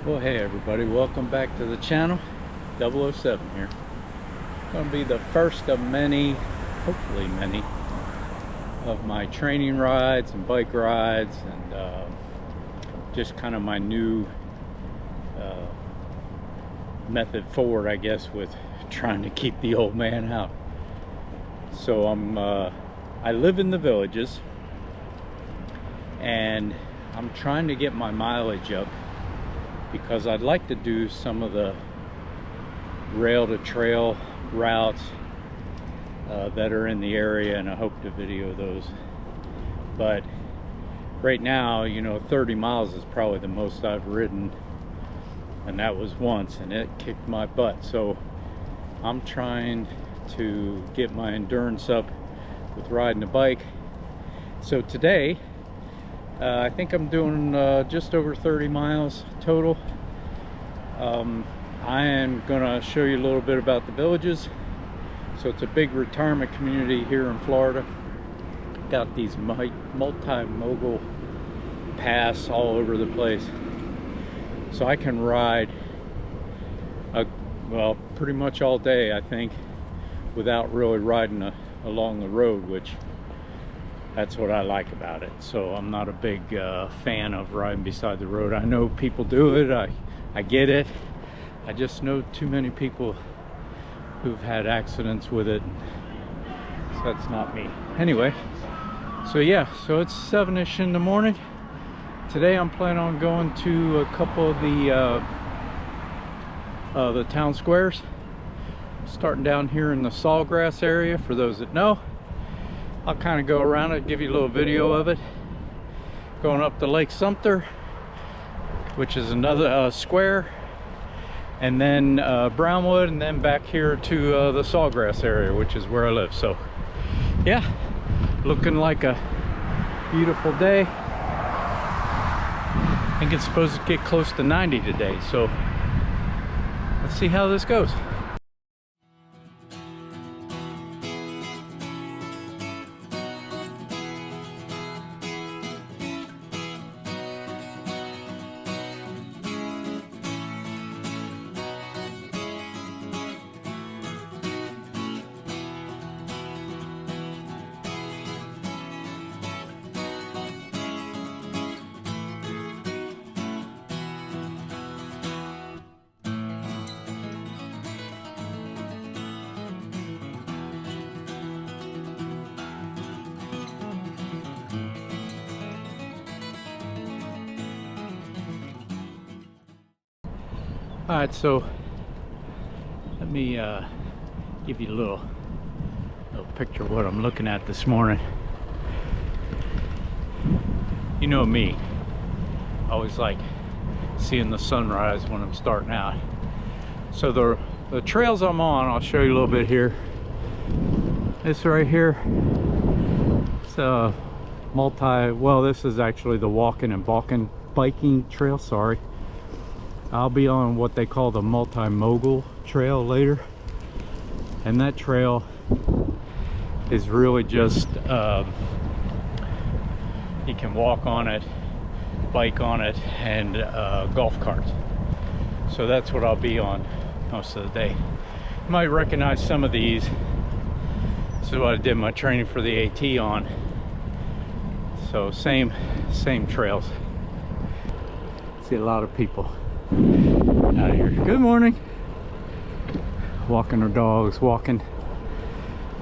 Well, hey everybody, welcome back to the channel. 007 here. Going to be the first of many, hopefully many, of my training rides and bike rides, and just kind of my new method forward, I guess, with trying to keep the old man out. So I live in the villages, and I'm trying to get my mileage up, because I'd like to do some of the rail to trail routes that are in the area, and I hope to video those. But right now, you know, 30 miles is probably the most I've ridden, and that was once, and it kicked my butt. So I'm trying to get my endurance up with riding a bike. So today I think I'm doing just over 30 miles total. I am gonna show you a little bit about the villages. So it's a big retirement community here in Florida. Got these multi-mogul paths all over the place. So I can ride well, pretty much all day, I think, without really riding along the road, which that's what I like about it. So I'm not a big fan of riding beside the road. I know people do it, I get it. I just know too many people who've had accidents with it, so that's not me. Anyway, so yeah, so it's 7-ish in the morning. Today I'm planning on going to a couple of the town squares. Starting down here in the Sawgrass area, for those that know. I'll kind of go around it, give you a little video of it. Going up to Lake Sumter, which is another square, and then Brownwood, and then back here to the Sawgrass area, which is where I live. So yeah, looking like a beautiful day. I think it's supposed to get close to 90 today, so let's see how this goes. All right, so let me give you a little picture of what I'm looking at this morning. You know me, I always like seeing the sunrise when I'm starting out. So the trails I'm on, I'll show you a little bit here. This right here, it's a well, this is actually the walking and biking trail, sorry. I'll be on what they call the multi-mogul trail later, and that trail is really just you can walk on it, bike on it, and golf carts. So that's what I'll be on most of the day. You might recognize some of these. This is what I did my training for the AT on. So same trails. See a lot of people out here. Good morning. Walking our dogs, walking.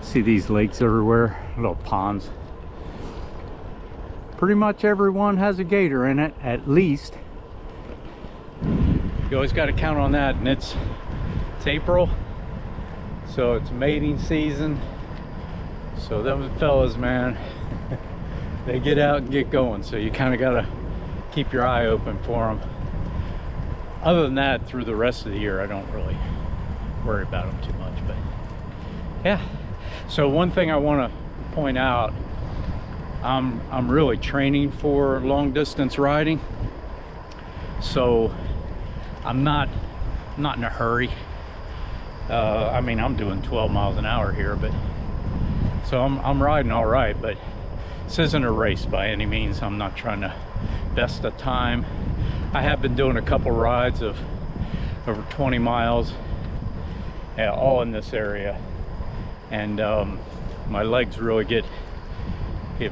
See these lakes everywhere, little ponds. Pretty much everyone has a gator in it, at least. You always got to count on that, and it's April, so it's mating season. So them fellas, man, they get out and get going, so you kind of got to keep your eye open for them. Other than that, through the rest of the year, I don't really worry about them too much. But yeah, so one thing I want to point out, I'm really training for long distance riding, so I'm not in a hurry. I mean, I'm doing 12 miles an hour here, but so I'm riding all right, but this isn't a race by any means. I'm not trying to best a time. I have been doing a couple rides of over 20 miles, all in this area, and my legs really get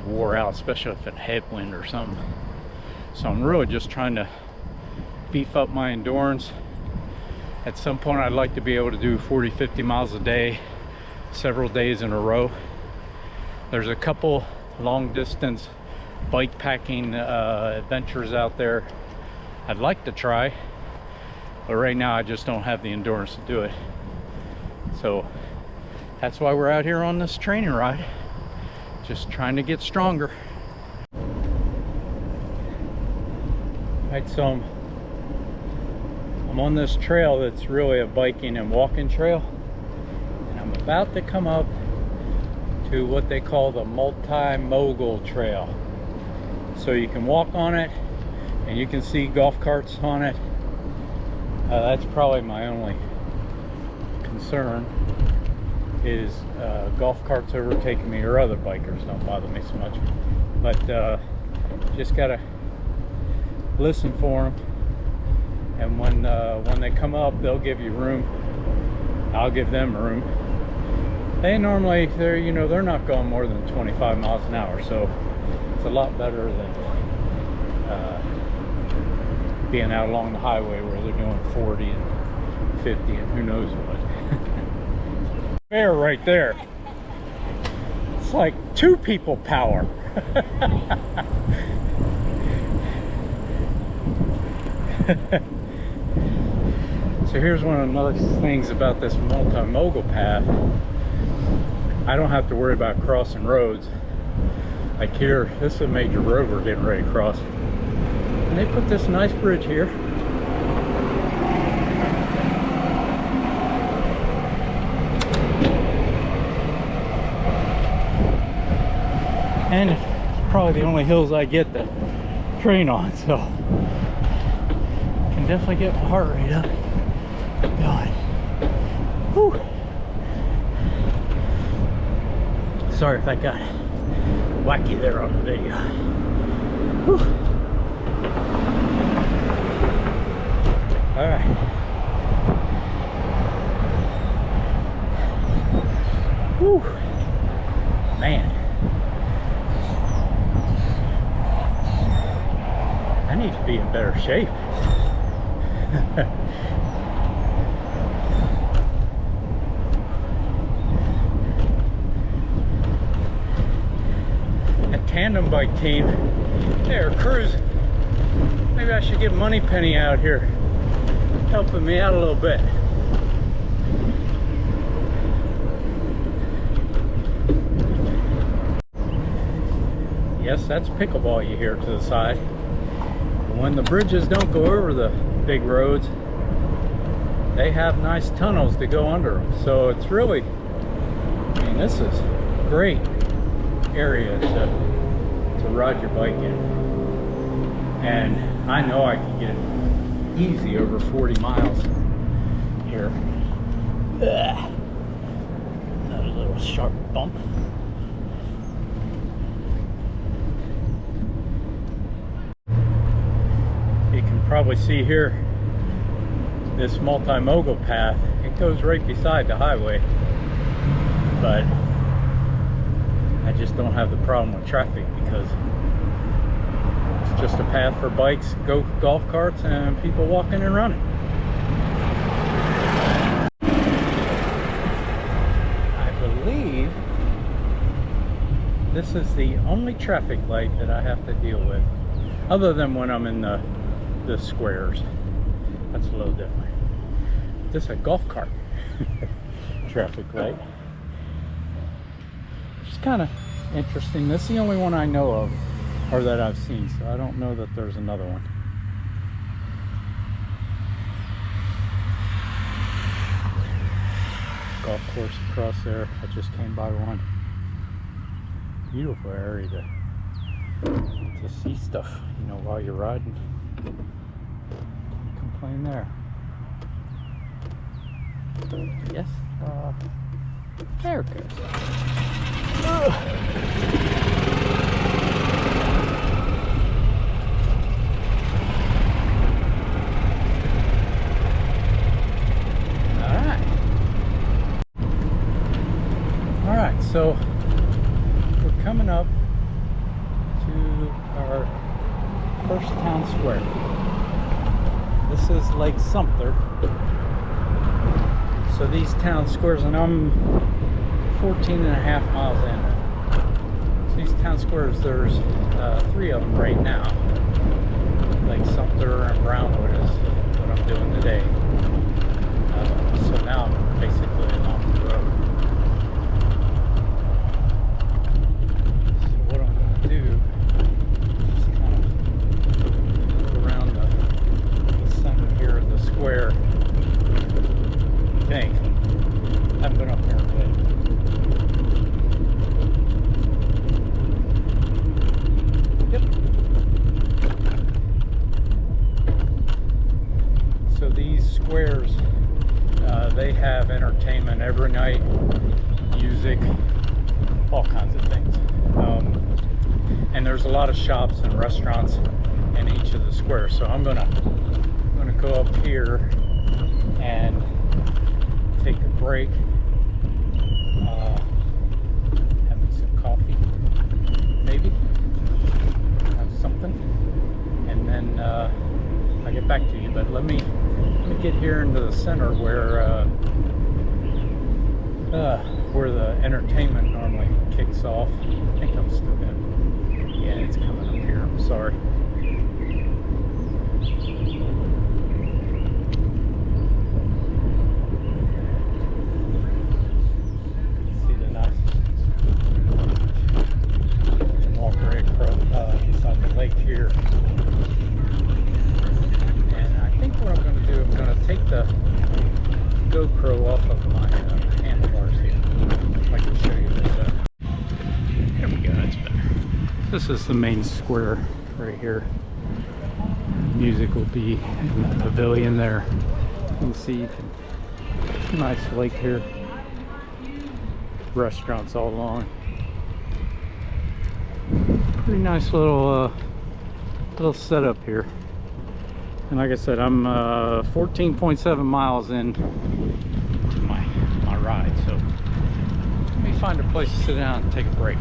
wore out, especially if it's a headwind or something. So I'm really just trying to beef up my endurance. At some point I'd like to be able to do 40-50 miles a day, several days in a row. There's a couple long distance bike packing adventures out there I'd like to try, but right now I just don't have the endurance to do it. So that's why we're out here on this training ride, just trying to get stronger. Right, so I'm on this trail that's really a biking and walking trail, and I'm about to come up to what they call the multi-mogul trail. So you can walk on it and you can see golf carts on it. That's probably my only concern, is golf carts overtaking me, or other bikers don't bother me so much, but just gotta listen for them. And when they come up, they'll give you room. I'll give them room. They're not going more than 25 miles an hour, so it's a lot better than being out along the highway where they're doing 40 and 50 and who knows what. There, right there. It's like 2 people power. So here's one of the nice things about this multi-mogul path. I don't have to worry about crossing roads. Like here, this is a major road we're getting ready to cross. And they put this nice bridge here. And it's probably the only hills I get to train on, so I can definitely get my heart rate up. God. Whew. Sorry if I got wacky there on the video. Whew. All right. Whew. Man. I need to be in better shape. Tandem bike team, they're cruising. Maybe I should get Moneypenny out here helping me out a little bit. Yes, that's pickleball you hear to the side. But when the bridges don't go over the big roads, they have nice tunnels to go under them. So it's really, I mean, this is great area to ride your bike in. And I know I can get easy over 40 miles here. Ugh. Another little sharp bump. You can probably see here this multi-mogul path. It goes right beside the highway, but I just don't have the problem with traffic because it's just a path for bikes, golf carts, and people walking and running. I believe this is the only traffic light that I have to deal with, other than when I'm in the squares. That's a little different. This is a golf cart traffic light. It's kind of interesting. This is the only one I know of, or that I've seen, so I don't know that there's another one. Golf course across there. I just came by one. Beautiful area to see stuff, you know, while you're riding. Can't complain there. Yes, there it goes. we're coming up to our first town square. This is Lake Sumter. So these town squares, and I'm 14.5 miles in. So these town squares, there's 3 of them right now. Lake Sumter and Brownwood is what I'm doing today. So now I'm basically along the road. So what I'm going to do is just kind of go around the center here of the square. I think. I haven't been up here in a bit. Yep. So these squares, they have entertainment every night, music, all kinds of things. And there's a lot of shops and restaurants in each of the squares. So I'm gonna go up here and take a break, having some coffee, maybe, have something, and then I'll get back to you. But let me get here into the center where the entertainment normally kicks off. I think I'm still good. Yeah, it's coming up here. I'm sorry. Here, and I think what I'm going to do, I'm going to take the GoPro off of my handlebars here. I can show you this better. There we go, that's better. This is the main square right here. Music will be in the pavilion there. You can see nice lake here. Restaurants all along. Pretty nice little setup here. And like I said, I'm 14.7 miles in to my ride, so let me find a place to sit down and take a break.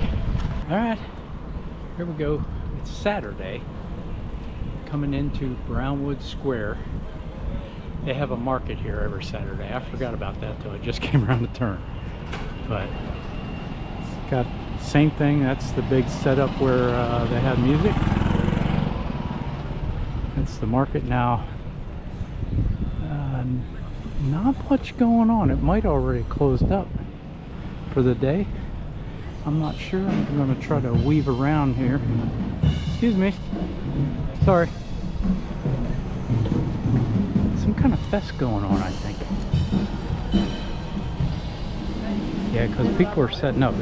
All right, here we go. It's Saturday, coming into Brownwood Square. They have a market here every Saturday. I forgot about that till I just came around the turn. But it's got same thing. That's the big setup where they have music. That's the market now. Not much going on. It might already closed up for the day. I'm not sure. I'm going to try to weave around here. Excuse me. Sorry. Some kind of fest going on, I think. Yeah, because people are setting up.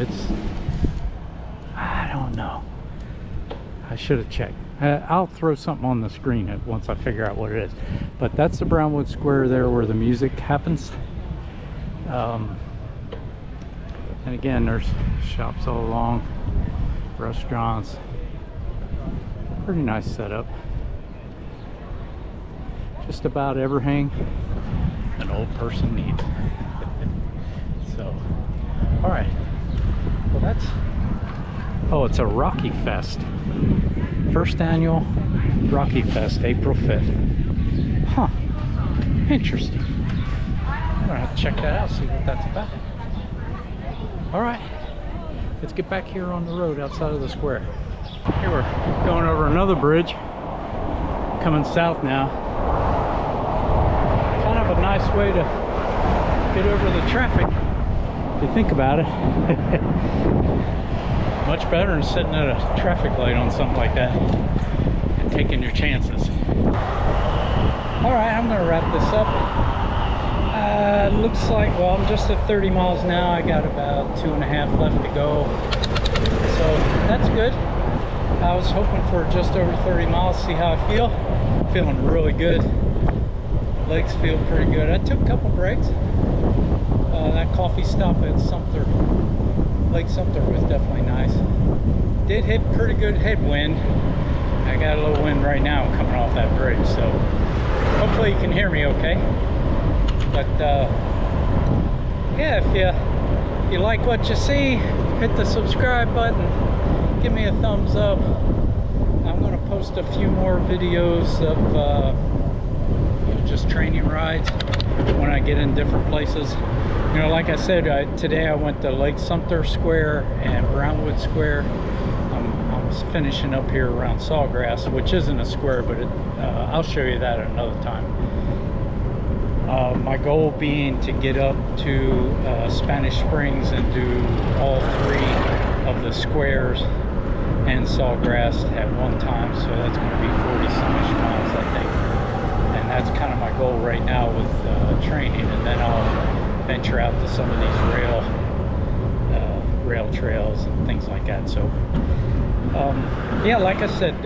I don't know. I should have checked. I'll throw something on the screen once I figure out what it is. But that's the Brownwood Square there where the music happens. And again, there's shops all along, restaurants. Pretty nice setup. Just about everything an old person needs. So, all right. Well, that's... Oh, it's a Rocky Fest. First annual Rocky Fest, April 5th. Huh. Interesting. I'm gonna have to check that out, see what that's about. Alright. Let's get back here on the road outside of the square. Here we're going over another bridge. Coming south now. Kind of a nice way to get over the traffic, if you think about it. Much better than sitting at a traffic light on something like that and taking your chances. All right, I'm gonna wrap this up. Looks like, well, I'm just at 30 miles now. I got about 2.5 left to go. So that's good. I was hoping for just over 30 miles, see how I feel. Feeling really good. Legs feel pretty good. I took a couple breaks. That coffee stop at Sumter, Lake Sumter, was definitely nice. Did hit pretty good headwind. I got a little wind right now coming off that bridge, so hopefully you can hear me okay. But yeah, if If you like what you see, hit the subscribe button, give me a thumbs up. I'm going to post a few more videos of just training rides when I get in different places. You know, like I said, today I went to Lake Sumter Square and Brownwood Square. I'm finishing up here around Sawgrass, which isn't a square, but I'll show you that another time. My goal being to get up to Spanish Springs and do all 3 of the squares and Sawgrass at one time, so that's going to be 40-some-ish miles, I think. And that's kind of my goal right now with training, and then I'll venture out to some of these rail trails and things like that. So yeah, like I said,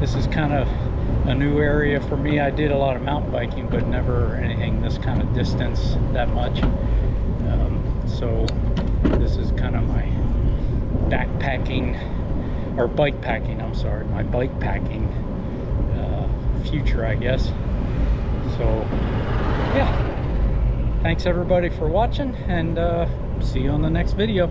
this is kind of a new area for me. I did a lot of mountain biking, but never anything this kind of distance that much. So this is kind of my backpacking, or bike packing, I'm sorry, my bike packing future, I guess. So yeah, thanks everybody for watching, and see you on the next video.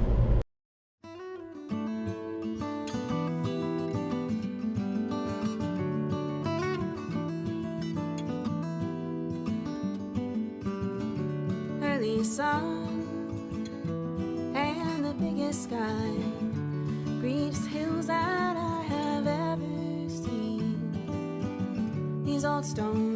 Early sun and the biggest sky, greenest hills that I have ever seen. These old stone